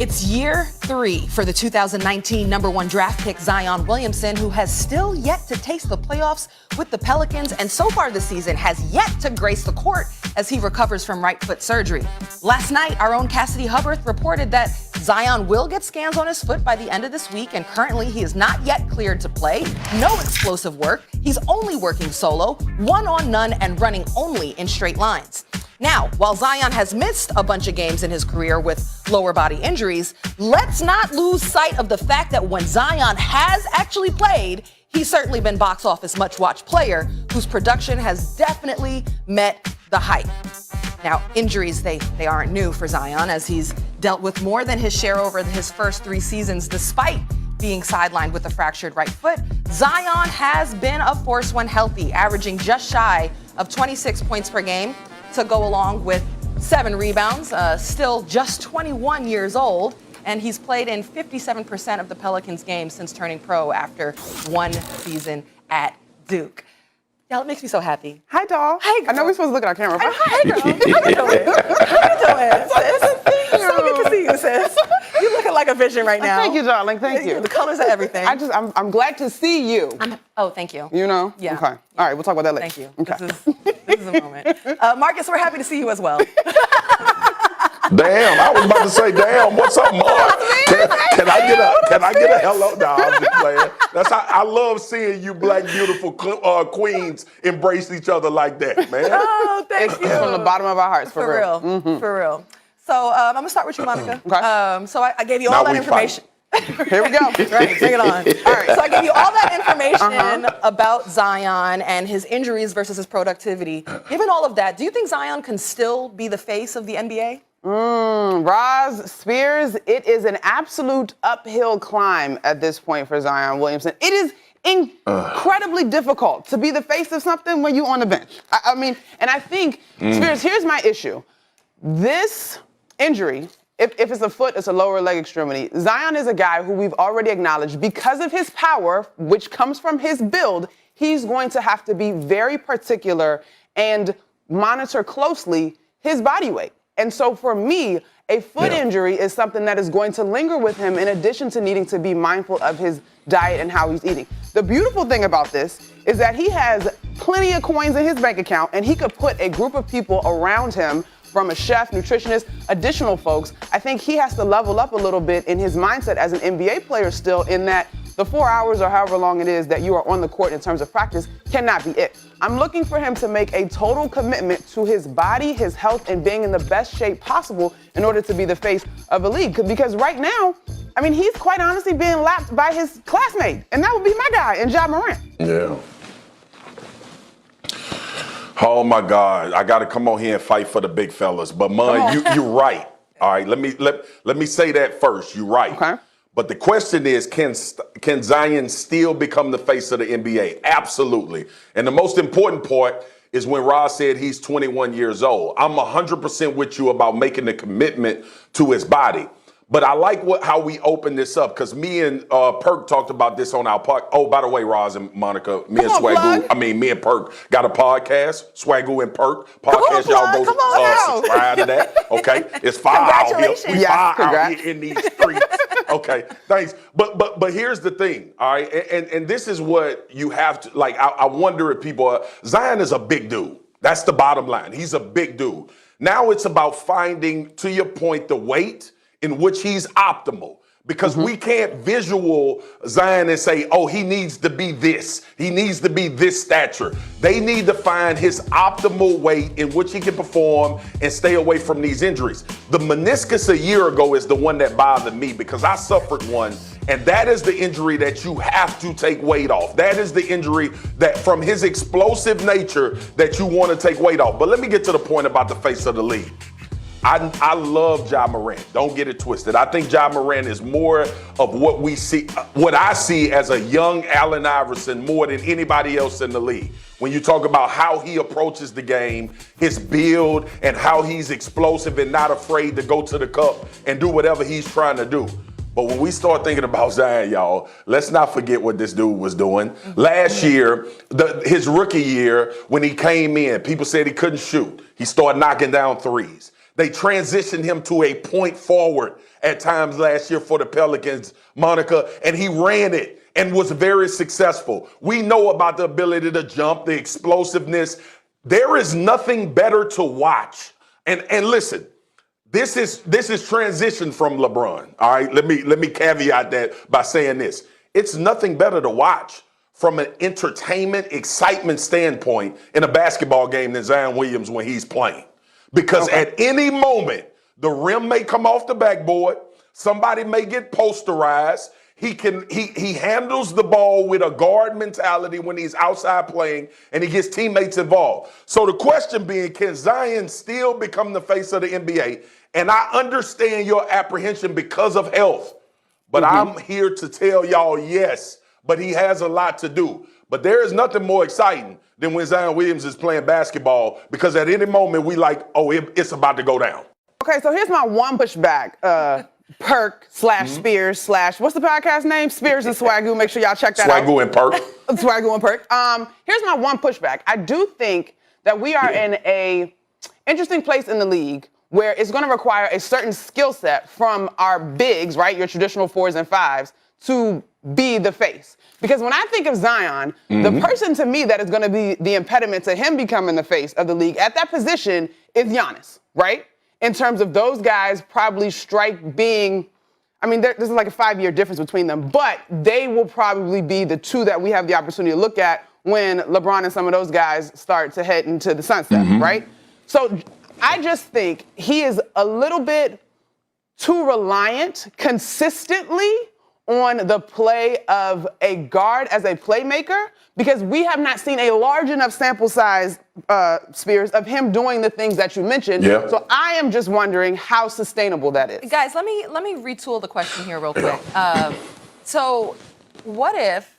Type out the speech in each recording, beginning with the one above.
It's year 3 for the 2019 #1 draft pick Zion Williamson, who has still yet to taste the playoffs with the Pelicans, and so far this season has yet to grace the court as he recovers from right foot surgery. Last night, our own Cassidy Hubbarth reported that Zion will get scans on his foot by the end of this week, and currently he is not yet cleared to play. No explosive work. He's only working solo, one on none, and running only in straight lines. Now, while Zion has missed a bunch of games in his career with lower body injuries, let's not lose sight of the fact that when Zion has actually played, he's certainly been box office much-watched player whose production has definitely met the hype. Now, injuries, they aren't new for Zion, as he's dealt with more than his share over his first 3 seasons despite being sidelined with a fractured right foot. Zion has been a force when healthy, averaging just shy of 26 points per game to go along with 7 rebounds, still just 21 years old, and he's played in 57% of the Pelicans games since turning pro after 1 season at Duke. Y'all, it makes me so happy. Hi, doll. Hey, girl. I know we're supposed to look at our camera. But hi, girl. How you doing? How you doing, sis? So good to see you, sis. You looking like a vision right now. Thank you, darling. Thank you. The colors of everything. I'm glad to see you. Oh, thank you. You know? Yeah. Okay. All right, we'll talk about that later. Thank you. Okay. This is a moment. Marcus, we're happy to see you as well. Damn, I was about to say, damn, what's up, Mark? Can I get a hello? No, I'm just playing. That's how I love seeing you black, beautiful queens embrace each other like that, man. Oh, thank you. It's from the bottom of our hearts, for real. Mm-hmm. For real. So I'm gonna start with you, Monica. Okay. So I gave you all that information. Here we go. Right, bring it on. All right, so I gave you all that information about Zion and his injuries versus his productivity. Given all of that, do you think Zion can still be the face of the NBA? Roz Spears, it is an absolute uphill climb at this point for Zion Williamson. It is incredibly difficult to be the face of something when you're on the bench. I mean, and I think, Spears, here's my issue. This injury, if it's a foot, it's a lower leg extremity. Zion is a guy who we've already acknowledged, because of his power, which comes from his build, he's going to have to be very particular and monitor closely his body weight. And so for me, a foot injury is something that is going to linger with him in addition to needing to be mindful of his diet and how he's eating. The beautiful thing about this is that he has plenty of coins in his bank account, and he could put a group of people around him, from a chef, nutritionist, additional folks. I think he has to level up a little bit in his mindset as an NBA player still, in that the 4 hours or however long it is that you are on the court in terms of practice cannot be it. I'm looking for him to make a total commitment to his body, his health, and being in the best shape possible in order to be the face of a league. Because right now, I mean, he's quite honestly being lapped by his classmate, and that would be my guy in Ja Morant. Yeah. Oh my God, I got to come on here and fight for the big fellas. But man, you're right. All right, let me say that first. You're right. Okay. But the question is, can Zion still become the face of the NBA? Absolutely. And the most important part is when Roz said he's 21 years old. I'm 100% with you about making the commitment to his body. But I like how we open this up, because me and Perk talked about this on our podcast. Oh, by the way, Roz and Monica, me and Perk got a podcast, Swagoo and Perk podcast. Y'all go subscribe to that. Okay, it's fire out here. We fire out here in these streets. Okay, thanks. But here's the thing, all right, and this is what you have to, like, I wonder if people Zion is a big dude. That's the bottom line. He's a big dude. Now it's about finding, to your point, the weight in which he's optimal. Because we can't visual Zion and say, oh, he needs to be this. He needs to be this stature. They need to find his optimal weight in which he can perform and stay away from these injuries. The meniscus a year ago is the one that bothered me, because I suffered one, and that is the injury that you have to take weight off. That is the injury that, from his explosive nature, that you want to take weight off. But let me get to the point about the face of the league. I love Ja Morant. Don't get it twisted. I think Ja Morant is more of what we see, what I see as a young Allen Iverson more than anybody else in the league. When you talk about how he approaches the game, his build, and how he's explosive and not afraid to go to the cup and do whatever he's trying to do. But when we start thinking about Zion, y'all, let's not forget what this dude was doing. Last year, his rookie year, when he came in, people said he couldn't shoot. He started knocking down threes. They transitioned him to a point forward at times last year for the Pelicans, Monica, and he ran it and was very successful. We know about the ability to jump, the explosiveness. There is nothing better to watch. And listen, this is transition from LeBron. All right, let me caveat that by saying this. It's nothing better to watch from an entertainment, excitement standpoint in a basketball game than Zion Williams when he's playing. Because at any moment, the rim may come off the backboard, somebody may get posterized. He handles the ball with a guard mentality when he's outside playing, and he gets teammates involved. So the question being, can Zion still become the face of the NBA? And I understand your apprehension because of health, but I'm here to tell y'all yes, but he has a lot to do. But there is nothing more exciting than when Zion Williams is playing basketball, because at any moment we like, oh, it's about to go down. Okay, so here's my one pushback. Perk / Spears / what's the podcast name? Spears and Swagoo. Make sure y'all check that out. Swagoo and Perk. Swagoo and Perk. Here's my one pushback. I do think that we are in a interesting place in the league where it's going to require a certain skill set from our bigs, right, your traditional 4s and 5s, to be the face. Because when I think of Zion, the person to me that is going to be the impediment to him becoming the face of the league at that position is Giannis, right? In terms of those guys probably strike being, I mean, this is like a 5-year difference between them, but they will probably be the two that we have the opportunity to look at when LeBron and some of those guys start to head into the sunset, right? So I just think he is a little bit too reliant consistently on the play of a guard as a playmaker, because we have not seen a large enough sample size, Spears, of him doing the things that you mentioned. Yeah. So I am just wondering how sustainable that is. Guys, let me retool the question here real quick. So what if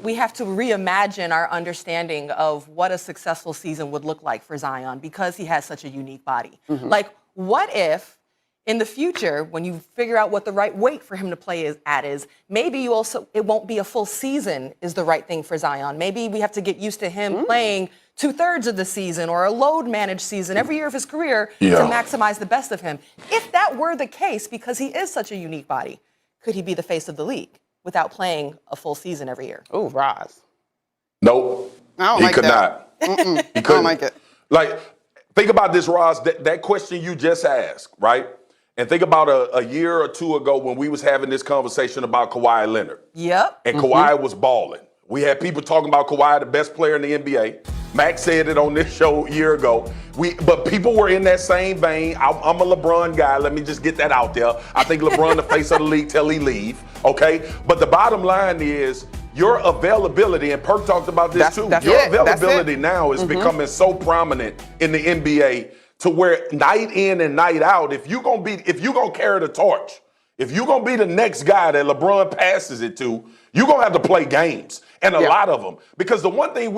we have to reimagine our understanding of what a successful season would look like for Zion because he has such a unique body? Like, what if in the future, when you figure out what the right weight for him to play is, maybe it won't be a full season is the right thing for Zion. Maybe we have to get used to him playing 2/3 of the season or a load managed season every year of his career to maximize the best of him. If that were the case, because he is such a unique body, could he be the face of the league without playing a full season every year? Ooh, Roz. Nope. I don't he like could that. not. I don't like it. Like, think about this, Roz, that question you just asked, right? And think about a year or two ago when we was having this conversation about Kawhi Leonard. Yep. And Kawhi was balling. We had people talking about Kawhi, the best player in the NBA. Max said it on this show a year ago. But people were in that same vein. I'm a LeBron guy. Let me just get that out there. I think LeBron the face of the league till he leave. Okay? But the bottom line is your availability, and Perk talked about this too. Your availability now is becoming so prominent in the NBA to where night in and night out, if you're gonna carry the torch, if you're gonna be the next guy that LeBron passes it to, you're gonna have to play games, and a lot of them. Because the one thing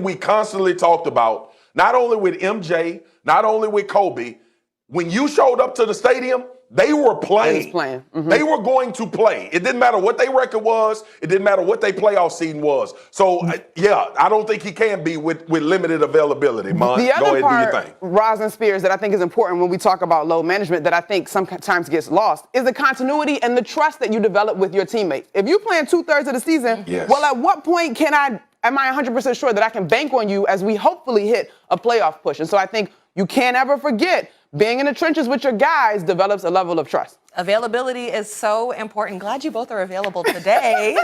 we constantly talked about, not only with MJ, not only with Kobe, when you showed up to the stadium, they were playing. They were going to play. It didn't matter what their record was. It didn't matter what their playoff season was. So, I don't think he can be with limited availability. Mon, the other go ahead part, and do your thing. Roz and Spears, that I think is important when we talk about load management that I think sometimes gets lost is the continuity and the trust that you develop with your teammates. If you're playing 2/3 of the season, well, at what point am I 100% sure that I can bank on you as we hopefully hit a playoff push? And so I think you can't ever forget being in the trenches with your guys develops a level of trust. Availability is so important. Glad you both are available today.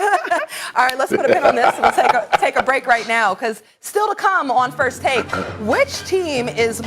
All right, let's put a pin on this. We'll take a break right now because still to come on First Take, which team is